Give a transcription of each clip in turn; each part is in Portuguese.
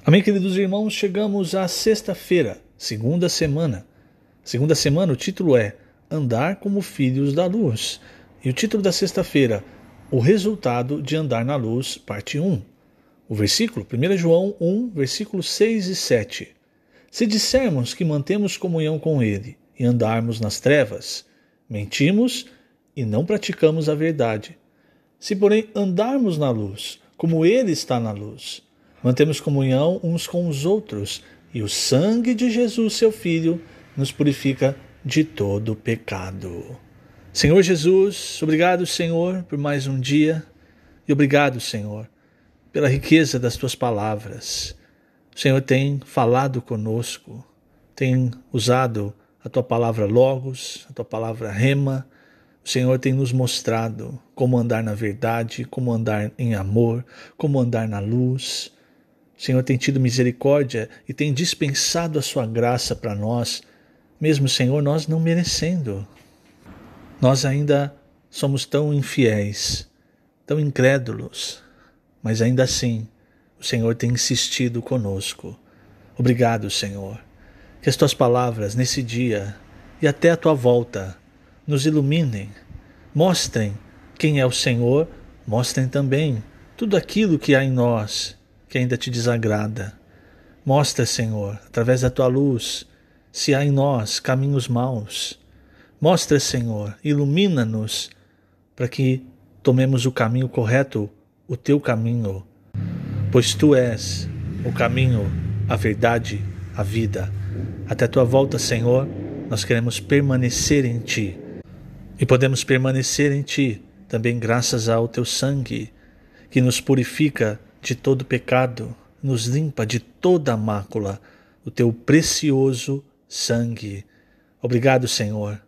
Amém, queridos irmãos, chegamos à sexta-feira, segunda semana. Segunda semana, o título é Andar como Filhos da Luz. E o título da sexta-feira, O Resultado de Andar na Luz, parte 1. O versículo, 1 João 1, versículos 6 e 7. Se dissermos que mantemos comunhão com Ele e andarmos nas trevas, mentimos e não praticamos a verdade. Se, porém, andarmos na luz, como Ele está na luz, mantemos comunhão uns com os outros, e o sangue de Jesus, seu Filho, nos purifica de todo pecado. Senhor Jesus, obrigado, Senhor, por mais um dia, e obrigado, Senhor, pela riqueza das Tuas palavras. O Senhor tem falado conosco, tem usado a Tua palavra Logos, a Tua palavra Rema. O Senhor tem nos mostrado como andar na verdade, como andar em amor, como andar na luz. O Senhor tem tido misericórdia e tem dispensado a sua graça para nós, mesmo, Senhor, nós não merecendo. Nós ainda somos tão infiéis, tão incrédulos, mas ainda assim o Senhor tem insistido conosco. Obrigado, Senhor, que as Tuas palavras nesse dia e até a Tua volta nos iluminem, mostrem quem é o Senhor, mostrem também tudo aquilo que há em nós que ainda Te desagrada. Mostra, Senhor, através da Tua luz, se há em nós caminhos maus. Mostra, Senhor, ilumina-nos para que tomemos o caminho correto, o Teu caminho, pois Tu és o caminho, a verdade, a vida. Até a Tua volta, Senhor, nós queremos permanecer em Ti. E podemos permanecer em Ti também graças ao Teu sangue, que nos purifica de todo pecado, nos limpa de toda mácula, o Teu precioso sangue. Obrigado, Senhor,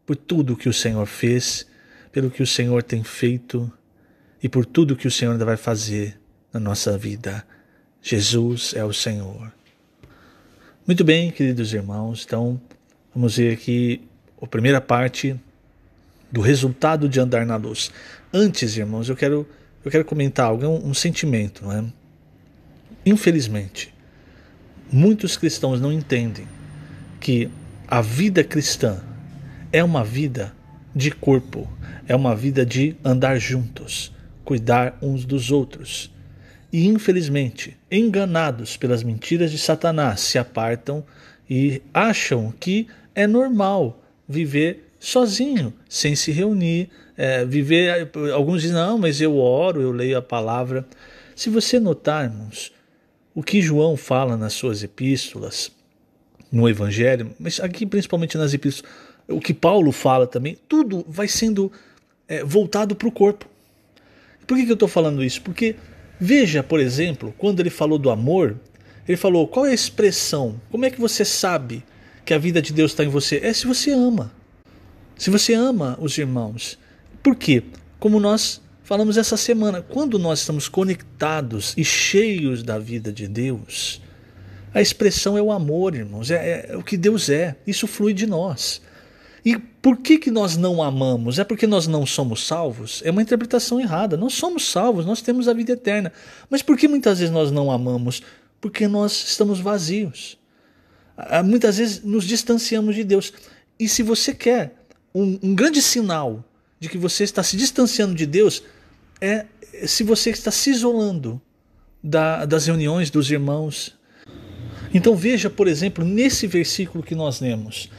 por tudo que o Senhor fez, pelo que o Senhor tem feito e por tudo que o Senhor ainda vai fazer na nossa vida. Jesus é o Senhor. Muito bem, queridos irmãos, então vamos ver aqui a primeira parte do resultado de andar na luz. Antes, irmãos, eu quero comentar algo, um sentimento, não é? Infelizmente, muitos cristãos não entendem que a vida cristã é uma vida de corpo, é uma vida de andar juntos, cuidar uns dos outros. E, infelizmente, enganados pelas mentiras de Satanás, se apartam e acham que é normal viver sozinho, sem se reunir, viver. Alguns dizem, não, mas eu oro, eu leio a palavra. Se você notarmos o que João fala nas suas epístolas, no Evangelho, mas aqui principalmente nas epístolas, o que Paulo fala também, tudo vai sendo voltado para o corpo. Por que eu estou falando isso? Porque veja, por exemplo, quando ele falou do amor, ele falou, qual é a expressão? Como é que você sabe que a vida de Deus está em você? É se você ama. Se você ama os irmãos. Por quê? Como nós falamos essa semana, quando nós estamos conectados e cheios da vida de Deus, a expressão é o amor, irmãos, é o que Deus é, isso flui de nós. E por que nós não amamos? É porque nós não somos salvos? É uma interpretação errada, nós somos salvos, nós temos a vida eterna. Mas por que muitas vezes nós não amamos? Porque nós estamos vazios. Muitas vezes nos distanciamos de Deus. E se você quer um grande sinal de que você está se distanciando de Deus, é se você está se isolando das reuniões dos irmãos. Então veja, por exemplo, nesse versículo que nós lemos,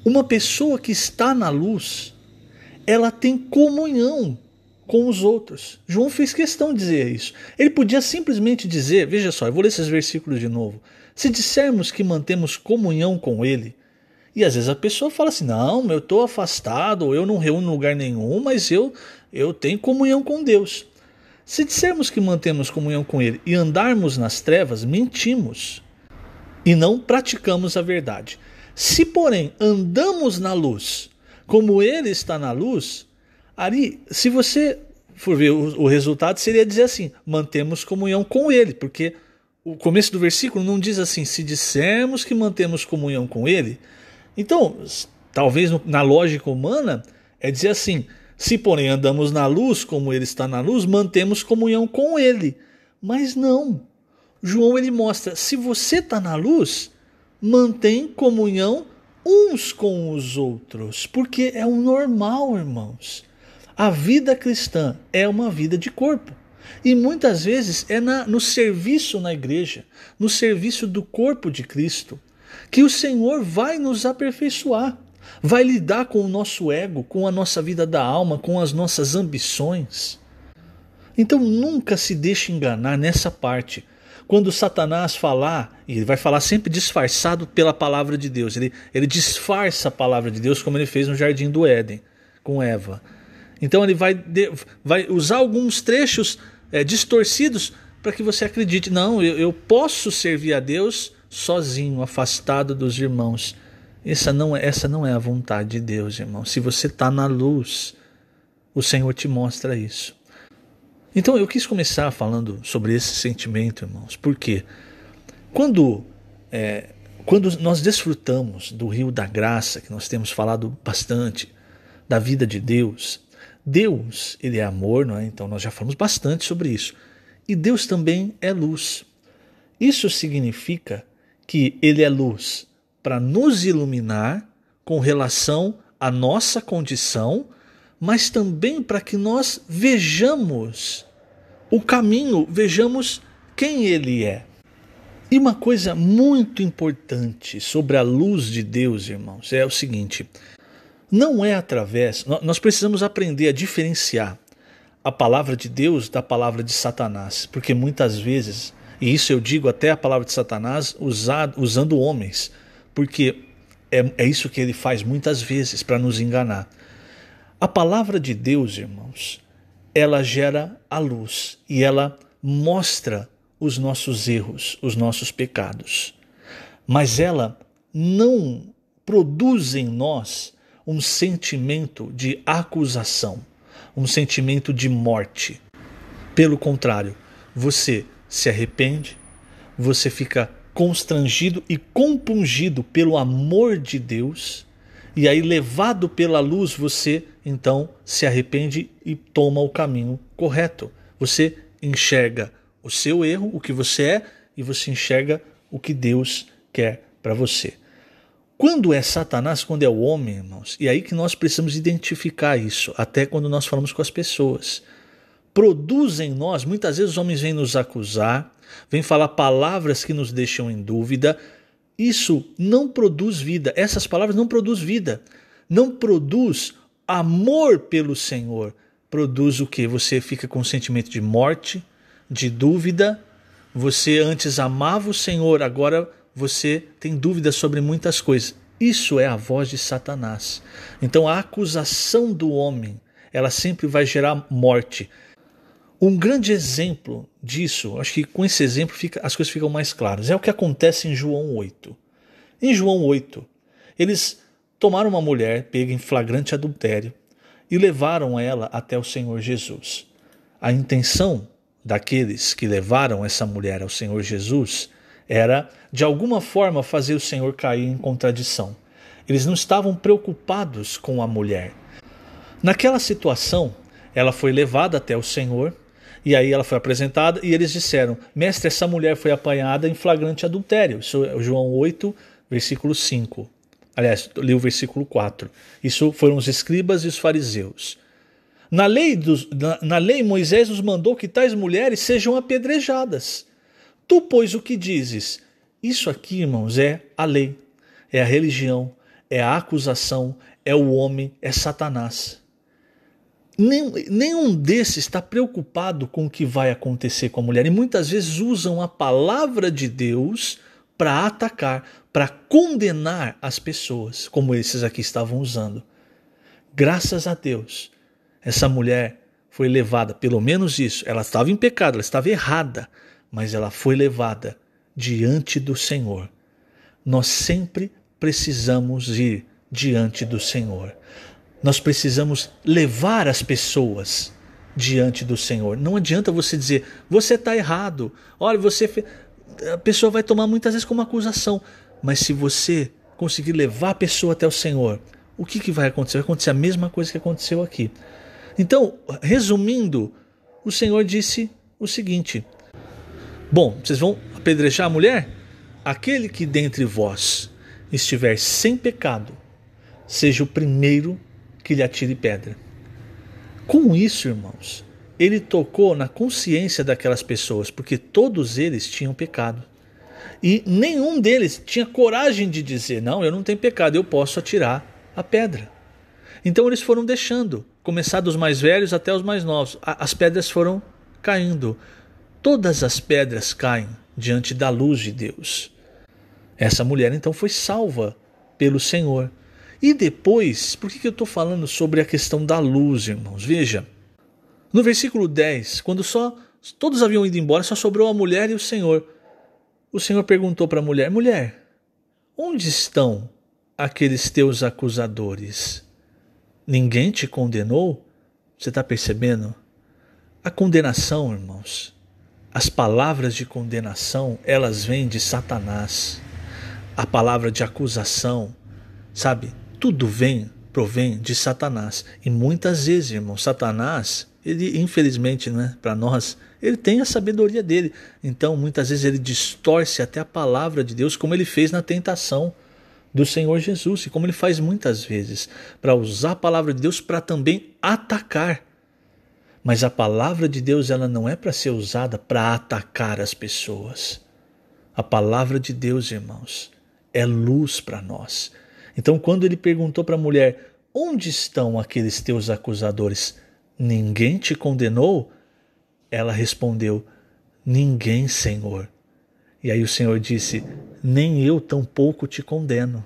uma pessoa que está na luz, ela tem comunhão com os outros. João fez questão de dizer isso. Ele podia simplesmente dizer, veja só, eu vou ler esses versículos de novo. Se dissermos que mantemos comunhão com Ele, e às vezes a pessoa fala assim, não, eu estou afastado, ou eu não reúno em lugar nenhum, mas eu tenho comunhão com Deus. Se dissermos que mantemos comunhão com Ele e andarmos nas trevas, mentimos e não praticamos a verdade. Se, porém, andamos na luz, como Ele está na luz, ali, se você for ver o resultado, seria dizer assim, mantemos comunhão com Ele, porque o começo do versículo não diz assim, se dissermos que mantemos comunhão com Ele. Então, talvez na lógica humana, é dizer assim, se porém andamos na luz, como Ele está na luz, mantemos comunhão com Ele. Mas não. João ele mostra, se você está na luz, mantém comunhão uns com os outros, porque é o normal, irmãos. A vida cristã é uma vida de corpo. E muitas vezes é no serviço na igreja, no serviço do corpo de Cristo, que o Senhor vai nos aperfeiçoar, vai lidar com o nosso ego, com a nossa vida da alma, com as nossas ambições. Então nunca se deixe enganar nessa parte. Quando Satanás falar, e ele vai falar sempre disfarçado pela palavra de Deus, ele disfarça a palavra de Deus como ele fez no Jardim do Éden, com Eva. Então ele vai usar alguns trechos distorcidos para que você acredite, não, eu posso servir a Deus sozinho, afastado dos irmãos. Essa não é a vontade de Deus, irmão. Se você está na luz, o Senhor te mostra isso. Então eu quis começar falando sobre esse sentimento, irmãos, porque quando nós desfrutamos do rio da graça, que nós temos falado bastante, da vida de Deus, Deus, ele é amor, não é? Então nós já falamos bastante sobre isso. E Deus também é luz. Isso significa que ele é luz para nos iluminar com relação à nossa condição, mas também para que nós vejamos o caminho, vejamos quem ele é. E uma coisa muito importante sobre a luz de Deus, irmãos, é o seguinte: não é através... Nós precisamos aprender a diferenciar a palavra de Deus da palavra de Satanás, porque muitas vezes, e isso eu digo até a palavra de Satanás usando homens, porque é isso que ele faz muitas vezes para nos enganar. A palavra de Deus, irmãos, ela gera a luz e ela mostra os nossos erros, os nossos pecados. Mas ela não produz em nós um sentimento de acusação, um sentimento de morte. Pelo contrário, você se arrepende, você fica constrangido e compungido pelo amor de Deus, e aí, levado pela luz, você então se arrepende e toma o caminho correto. Você enxerga o seu erro, o que você é, e você enxerga o que Deus quer para você. Quando é Satanás, quando é o homem, irmãos, e aí que nós precisamos identificar isso, até quando nós falamos com as pessoas. Produz em nós, muitas vezes os homens vêm nos acusar, vêm falar palavras que nos deixam em dúvida. Isso não produz vida, essas palavras não produzem vida, não produz amor pelo Senhor. Produz o quê? Você fica com um sentimento de morte, de dúvida. Você antes amava o Senhor, agora você tem dúvidas sobre muitas coisas. Isso é a voz de Satanás. Então a acusação do homem, ela sempre vai gerar morte. Um grande exemplo disso, acho que com esse exemplo as coisas ficam mais claras, é o que acontece em João 8. Em João 8, eles tomaram uma mulher pega em flagrante adultério e levaram ela até o Senhor Jesus. A intenção daqueles que levaram essa mulher ao Senhor Jesus era, de alguma forma, fazer o Senhor cair em contradição. Eles não estavam preocupados com a mulher. Naquela situação, ela foi levada até o Senhor, e aí ela foi apresentada, e eles disseram: mestre, essa mulher foi apanhada em flagrante adultério. Isso é João 8, versículo 5. Aliás, li o versículo 4. Isso foram os escribas e os fariseus. Na lei, Moisés nos mandou que tais mulheres sejam apedrejadas. Tu, pois, o que dizes? Isso aqui, irmãos, é a lei, é a religião, é a acusação, é o homem, é Satanás. Nenhum desses está preocupado com o que vai acontecer com a mulher. E muitas vezes usam a palavra de Deus para atacar, para condenar as pessoas, como esses aqui estavam usando. Graças a Deus, essa mulher foi levada, pelo menos isso, ela estava em pecado, ela estava errada, mas ela foi levada diante do Senhor. Nós sempre precisamos ir diante do Senhor. Nós precisamos levar as pessoas diante do Senhor. Não adianta você dizer, você está errado. Olha, a pessoa vai tomar muitas vezes como acusação. Mas se você conseguir levar a pessoa até o Senhor, o que vai acontecer? Vai acontecer a mesma coisa que aconteceu aqui. Então, resumindo, o Senhor disse o seguinte: bom, vocês vão apedrejar a mulher? Aquele que dentre vós estiver sem pecado, seja o primeiro que lhe atire pedra. Com isso, irmãos, ele tocou na consciência daquelas pessoas, porque todos eles tinham pecado. E nenhum deles tinha coragem de dizer, não, eu não tenho pecado, eu posso atirar a pedra. Então eles foram deixando, começar dos mais velhos até os mais novos. As pedras foram caindo. Todas as pedras caem diante da luz de Deus. Essa mulher então foi salva pelo Senhor. E depois, por que eu estou falando sobre a questão da luz, irmãos? Veja, no versículo 10, quando todos haviam ido embora, só sobrou a mulher e o Senhor. O Senhor perguntou para a mulher, mulher, onde estão aqueles teus acusadores? Ninguém te condenou? Você está percebendo? A condenação, irmãos, as palavras de condenação, elas vêm de Satanás. A palavra de acusação, sabe? Tudo provém de Satanás. E muitas vezes, irmãos, Satanás, ele infelizmente, né, para nós, ele tem a sabedoria dele. Então, muitas vezes ele distorce até a palavra de Deus, como ele fez na tentação do Senhor Jesus, e como ele faz muitas vezes, para usar a palavra de Deus para também atacar. Mas a palavra de Deus, ela não é para ser usada para atacar as pessoas. A palavra de Deus, irmãos, é luz para nós. Então, quando ele perguntou para a mulher, onde estão aqueles teus acusadores? Ninguém te condenou? Ela respondeu, ninguém, Senhor. E aí o Senhor disse, nem eu tampouco te condeno.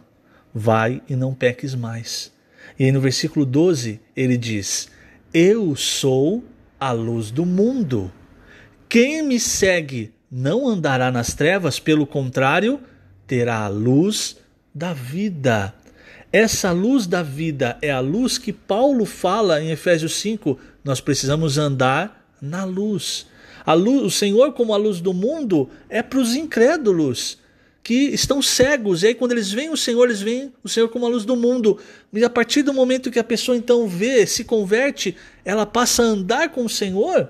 Vai e não peques mais. E aí no versículo 12 ele diz, eu sou a luz do mundo. Quem me segue não andará nas trevas, pelo contrário, terá a luz da vida. Essa luz da vida é a luz que Paulo fala em Efésios 5. Nós precisamos andar na luz. A luz, o Senhor como a luz do mundo é para os incrédulos que estão cegos. E aí quando eles veem eles veem o Senhor como a luz do mundo. E a partir do momento que a pessoa então vê, se converte, ela passa a andar com o Senhor,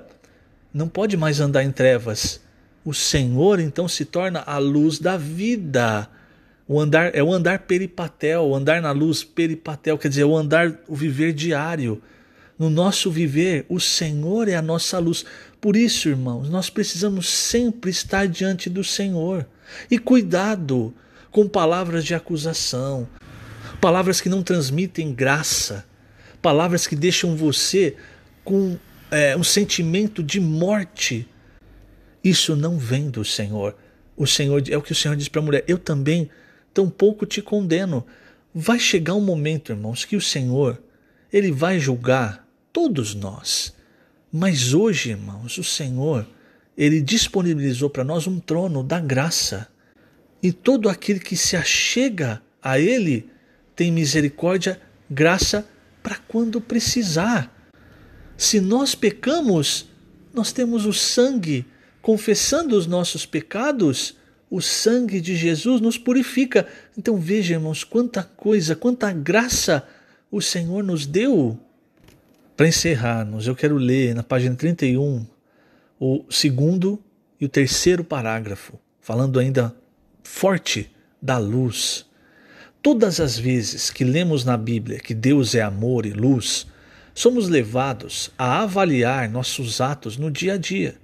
não pode mais andar em trevas. O Senhor então se torna a luz da vida. O andar peripatel, o andar na luz peripatel, quer dizer, o viver diário. No nosso viver, o Senhor é a nossa luz. Por isso, irmãos, nós precisamos sempre estar diante do Senhor. E cuidado com palavras de acusação, palavras que não transmitem graça, palavras que deixam você com um sentimento de morte. Isso não vem do Senhor. O Senhor é o que o Senhor diz para a mulher, eu também tampouco te condeno. Vai chegar um momento, irmãos, que o Senhor, ele vai julgar todos nós. Mas hoje, irmãos, o Senhor, ele disponibilizou para nós um trono da graça. E todo aquele que se achega a ele tem misericórdia, graça para quando precisar. Se nós pecamos, nós temos o sangue, confessando os nossos pecados, o sangue de Jesus nos purifica. Então veja, irmãos, quanta coisa, quanta graça o Senhor nos deu. Para encerrarmos, eu quero ler na página 31 o segundo e o terceiro parágrafo, falando ainda forte da luz. Todas as vezes que lemos na Bíblia que Deus é amor e luz, somos levados a avaliar nossos atos no dia a dia.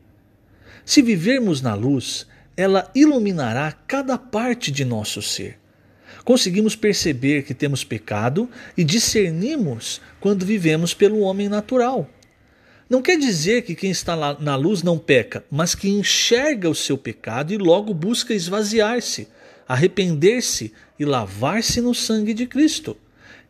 Se vivermos na luz, ela iluminará cada parte de nosso ser. Conseguimos perceber que temos pecado e discernimos quando vivemos pelo homem natural. Não quer dizer que quem está na luz não peca, mas que enxerga o seu pecado e logo busca esvaziar-se, arrepender-se e lavar-se no sangue de Cristo.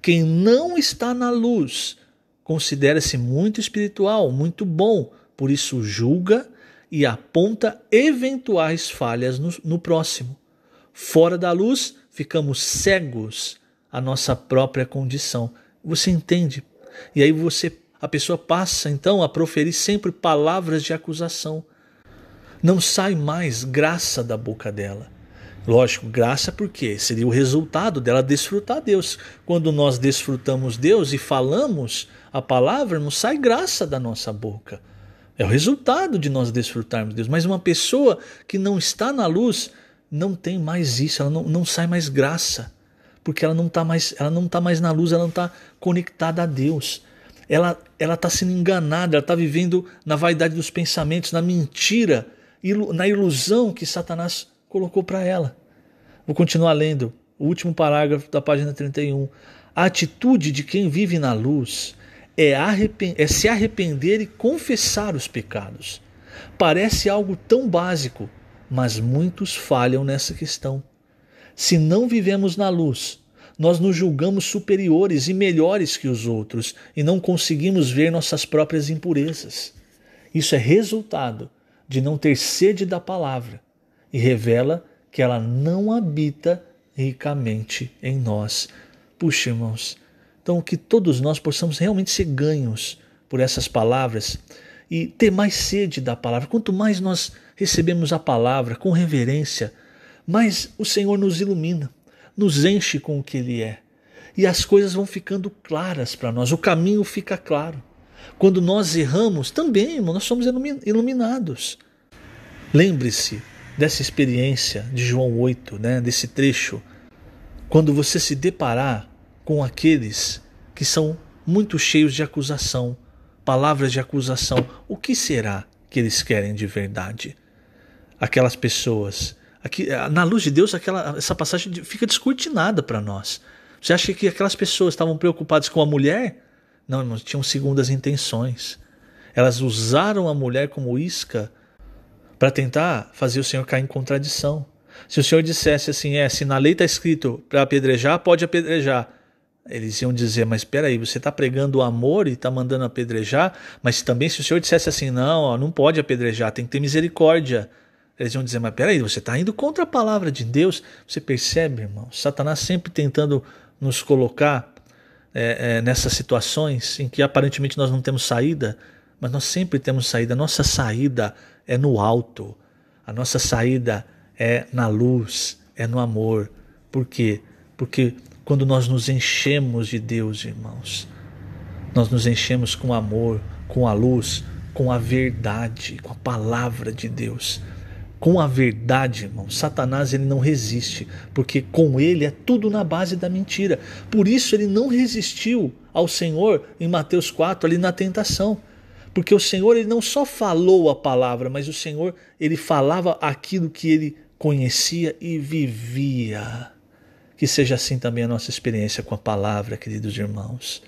Quem não está na luz considera-se muito espiritual, muito bom, por isso julga e aponta eventuais falhas no próximo. Fora da luz, ficamos cegos à nossa própria condição. Você entende? E aí a pessoa passa então a proferir sempre palavras de acusação. Não sai mais graça da boca dela. Lógico, graça porque seria o resultado dela desfrutar Deus. Quando nós desfrutamos Deus e falamos a palavra, não sai graça da nossa boca. É o resultado de nós desfrutarmos de Deus. Mas uma pessoa que não está na luz não tem mais isso, ela não sai mais graça. Porque ela não está mais na luz, ela não está conectada a Deus. Ela está sendo enganada, ela está vivendo na vaidade dos pensamentos, na mentira, na ilusão que Satanás colocou para ela. Vou continuar lendo o último parágrafo da página 31. A atitude de quem vive na luz é se arrepender e confessar os pecados. Parece algo tão básico, mas muitos falham nessa questão. Se não vivemos na luz, nós nos julgamos superiores e melhores que os outros e não conseguimos ver nossas próprias impurezas. Isso é resultado de não ter sede da palavra e revela que ela não habita ricamente em nós. Puxa, irmãos, então que todos nós possamos realmente ser ganhos por essas palavras e ter mais sede da palavra. Quanto mais nós recebemos a palavra com reverência, mais o Senhor nos ilumina, nos enche com o que Ele é. E as coisas vão ficando claras para nós, o caminho fica claro. Quando nós erramos, também, irmão, nós somos iluminados. Lembre-se dessa experiência de João 8, desse trecho, quando você se deparar com aqueles que são muito cheios de acusação, palavras de acusação, o que será que eles querem de verdade? Aquelas pessoas, aqui, na luz de Deus, essa passagem fica descortinada para nós. Você acha que aquelas pessoas estavam preocupadas com a mulher? Não, irmãos, tinham segundas intenções. Elas usaram a mulher como isca para tentar fazer o Senhor cair em contradição. Se o Senhor dissesse assim, se na lei está escrito para apedrejar, pode apedrejar. Eles iam dizer, mas espera aí, você está pregando o amor e está mandando apedrejar? Mas também se o Senhor dissesse assim, não pode apedrejar, tem que ter misericórdia. Eles iam dizer, mas espera aí, você está indo contra a palavra de Deus. Você percebe, irmão? Satanás sempre tentando nos colocar nessas situações em que aparentemente nós não temos saída, mas nós sempre temos saída. A nossa saída é no alto, a nossa saída é na luz, é no amor. Por quê? Porque quando nós nos enchemos de Deus, irmãos, nós nos enchemos com amor, com a luz, com a verdade, com a palavra de Deus. Com a verdade, irmão, Satanás ele não resiste, porque com ele é tudo na base da mentira. Por isso ele não resistiu ao Senhor em Mateus 4, ali na tentação. Porque o Senhor ele não só falou a palavra, mas o Senhor ele falava aquilo que ele conhecia e vivia. Que seja assim também a nossa experiência com a palavra, queridos irmãos.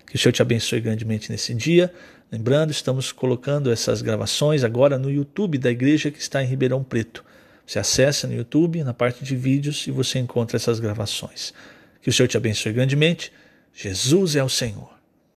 Que o Senhor te abençoe grandemente nesse dia. Lembrando, estamos colocando essas gravações agora no YouTube da igreja que está em Ribeirão Preto. Você acessa no YouTube, na parte de vídeos, e você encontra essas gravações. Que o Senhor te abençoe grandemente. Jesus é o Senhor.